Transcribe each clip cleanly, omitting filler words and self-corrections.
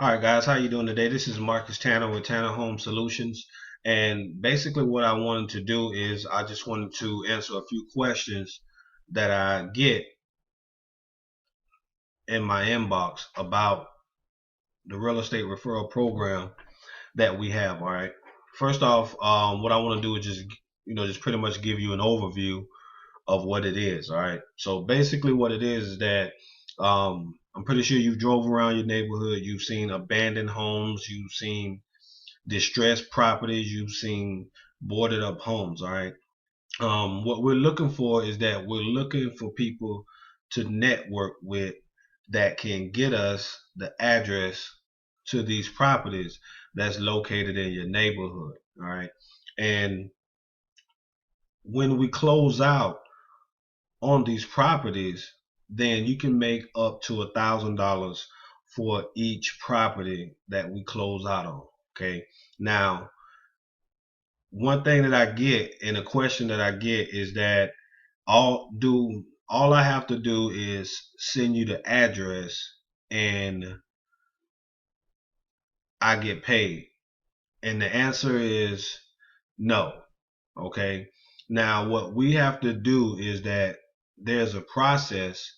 All right, guys, how you doing today? This is Marcus Tanner with Tanner Home Solutions, and basically what I wanted to do is I just wanted to answer a few questions that I get in my inbox about the real estate referral program that we have. All right. First off, what I want to do is just pretty much give you an overview of what it is. All right. So basically, what it is that I'm pretty sure you drove around your neighborhood. You've seen abandoned homes. You've seen distressed properties. You've seen boarded up homes. All right. What we're looking for is that we're looking for people to network with that can get us the address to these properties that's located in your neighborhood. All right. And when we close out on these properties, then you can make up to $1,000 for each property that we close out on. Okay. Now, one thing that I get and a question that I get is that all I have to do is send you the address and I get paid. And the answer is no. Okay. Now what we have to do is that there's a process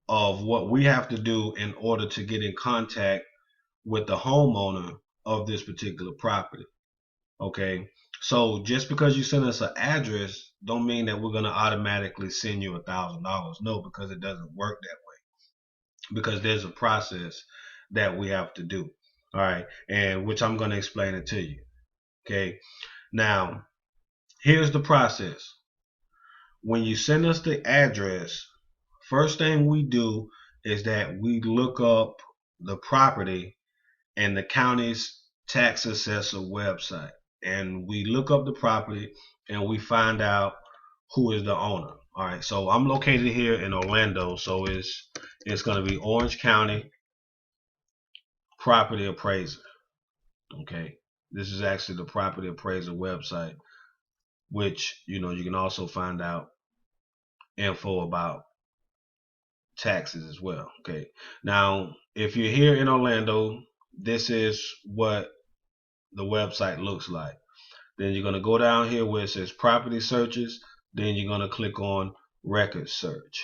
of what we have to do in order to get in contact with the homeowner of this particular property. Okay. So just because you send us an address don't mean that we're going to automatically send you $1,000. No, because it doesn't work that way. Because there's a process that we have to do. All right. And which I'm going to explain it to you. Okay. Now, here's the process. When you send us the address, first thing we do is that we look up the property and the county's tax assessor website. And we look up the property and we find out who is the owner. All right, so I'm located here in Orlando, so it's going to be Orange County Property Appraiser. Okay, this is actually the Property Appraiser website, which you can also find out info about taxes as well. Okay, now if you're here in Orlando, this is what the website looks like. Then you're going to go down here where it says property searches. Then you're going to click on record search.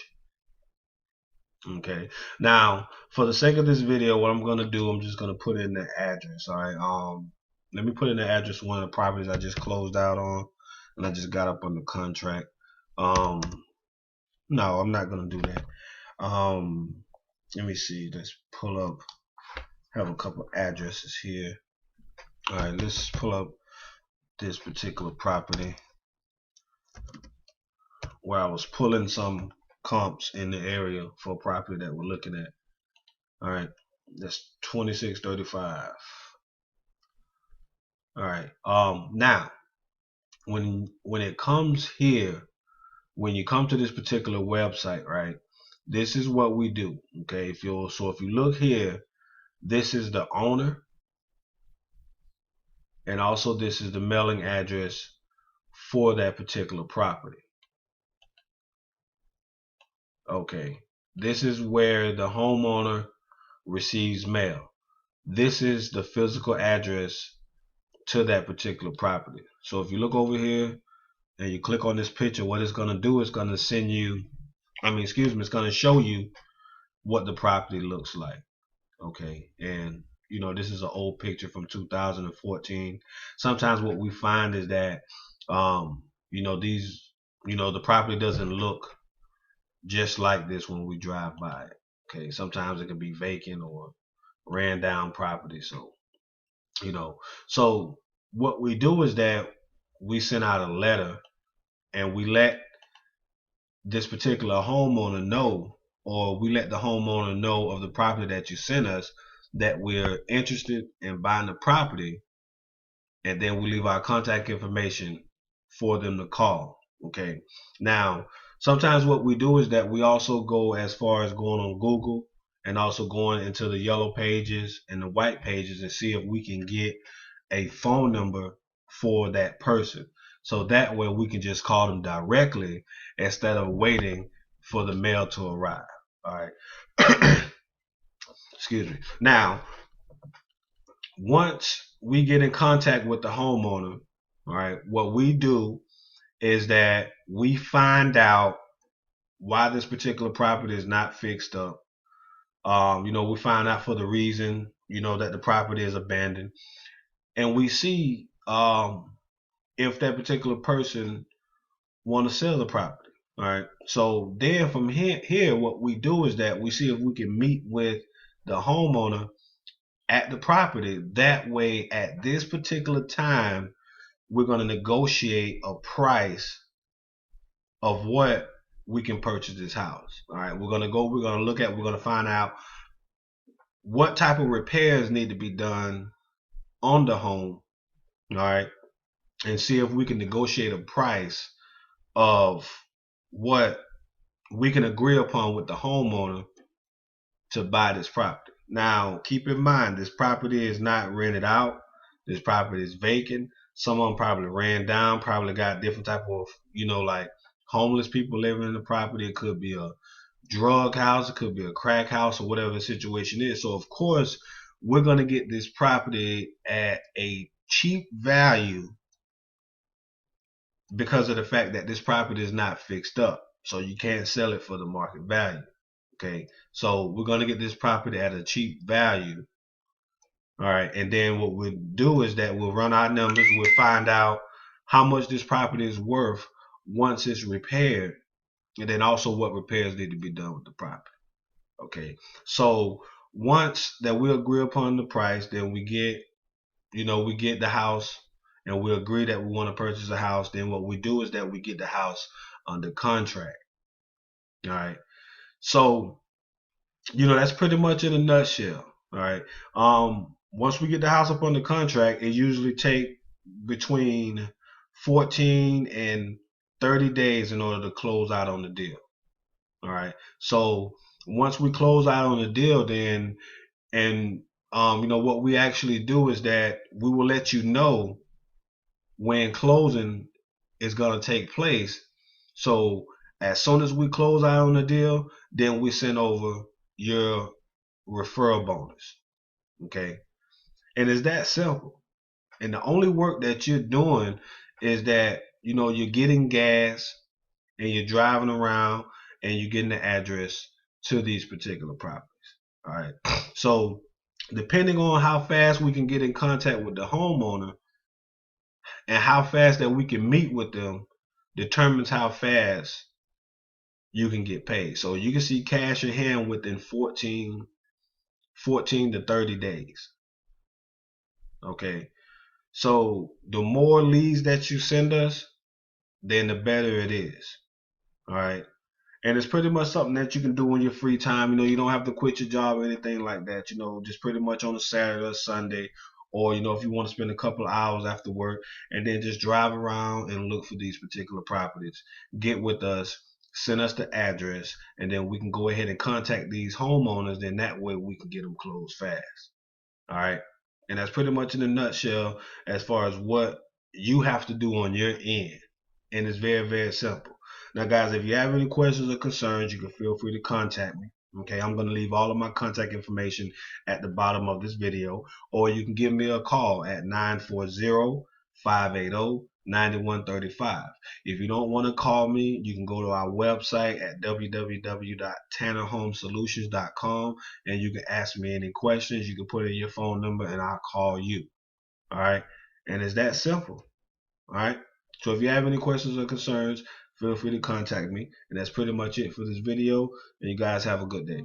Okay. Now, for the sake of this video, what I'm going to do, I'm just going to put in the address. All right. Let me put in the address of one of the properties I just closed out on, and I just got up on the contract. No, I'm not going to do that. Let me see. Let's pull up. Have a couple addresses here. All right. Let's pull up this particular property where I was pulling some comps in the area for a property that we're looking at. All right, that's 2635. All right. Now, when it comes here, when you come to this particular website, right? This is what we do. Okay. If you look here, this is the owner, and also this is the mailing address for that particular property. Okay, this is where the homeowner receives mail. This is the physical address to that particular property. So if you look over here and you click on this picture, what it's going to do is going to send you, it's going to show you what the property looks like. Okay, and this is an old picture from 2014. Sometimes what we find is that the property doesn't look just like this when we drive by it. Okay, sometimes it can be vacant or ran down property. So what we do is that we send out a letter and we let this particular homeowner know, or we let the homeowner know of the property that you sent us, that we're interested in buying the property, and then we leave our contact information for them to call. Okay, now sometimes what we do is that we also go as far as going on Google and also going into the yellow pages and the white pages and see if we can get a phone number for that person. So that way we can just call them directly instead of waiting for the mail to arrive. All right. Excuse me. Now, once we get in contact with the homeowner, all right, what we do is that we find out why this particular property is not fixed up. We find out for the reason, that the property is abandoned, and we see if that particular person want to sell the property. All right. So then from here, what we do is that we see if we can meet with the homeowner at the property. That way, at this particular time, we're going to negotiate a price of what we can purchase this house. All right. We're going to find out what type of repairs need to be done on the home. All right. And see if we can negotiate a price of what we can agree upon with the homeowner to buy this property. Now, keep in mind, this property is not rented out. This property is vacant. Someone probably ran down, probably got different type of, like homeless people living in the property. It could be a drug house. It could be a crack house, or whatever the situation is. So, of course, we're going to get this property at a cheap value because of the fact that this property is not fixed up. So you can't sell it for the market value. Okay. So we're going to get this property at a cheap value. All right. And then what we'll do is that we'll run our numbers. We'll find out how much this property is worth once it's repaired. And then also what repairs need to be done with the property. Okay. So once that we agree upon the price, then we get the house, and we agree that we want to purchase a house. Then what we do is that we get the house under contract. All right. So, that's pretty much in a nutshell. All right. Once we get the house up under contract, it usually take between 14 and 30 days in order to close out on the deal. All right. So once we close out on the deal, then, and what we actually do is that we will let you know when closing is going to take place. So as soon as we close out on the deal, then we send over your referral bonus. Okay. And it's that simple. And the only work that you're doing is that, you're getting gas and you're driving around and you're getting the address to these particular properties. All right. So depending on how fast we can get in contact with the homeowner and how fast that we can meet with them determines how fast you can get paid. So you can see cash in hand within 14 to 30 days. Okay. So the more leads that you send us, then the better it is. All right. And it's pretty much something that you can do in your free time. You don't have to quit your job or anything like that. Just pretty much on a Saturday or Sunday, or if you want to spend a couple of hours after work and then just drive around and look for these particular properties. Get with us, send us the address, and then we can go ahead and contact these homeowners. Then that way we can get them closed fast. All right. And that's pretty much in a nutshell as far as what you have to do on your end. And it's very, very simple. Now, guys, if you have any questions or concerns, you can feel free to contact me. Okay, I'm going to leave all of my contact information at the bottom of this video, or you can give me a call at 940-580-9135. If you don't want to call me, you can go to our website at www.tannerhomesolutions.com, and you can ask me any questions. You can put in your phone number and I'll call you. All right, and it's that simple. All right. So if you have any questions or concerns, feel free to contact me. And that's pretty much it for this video. And you guys have a good day.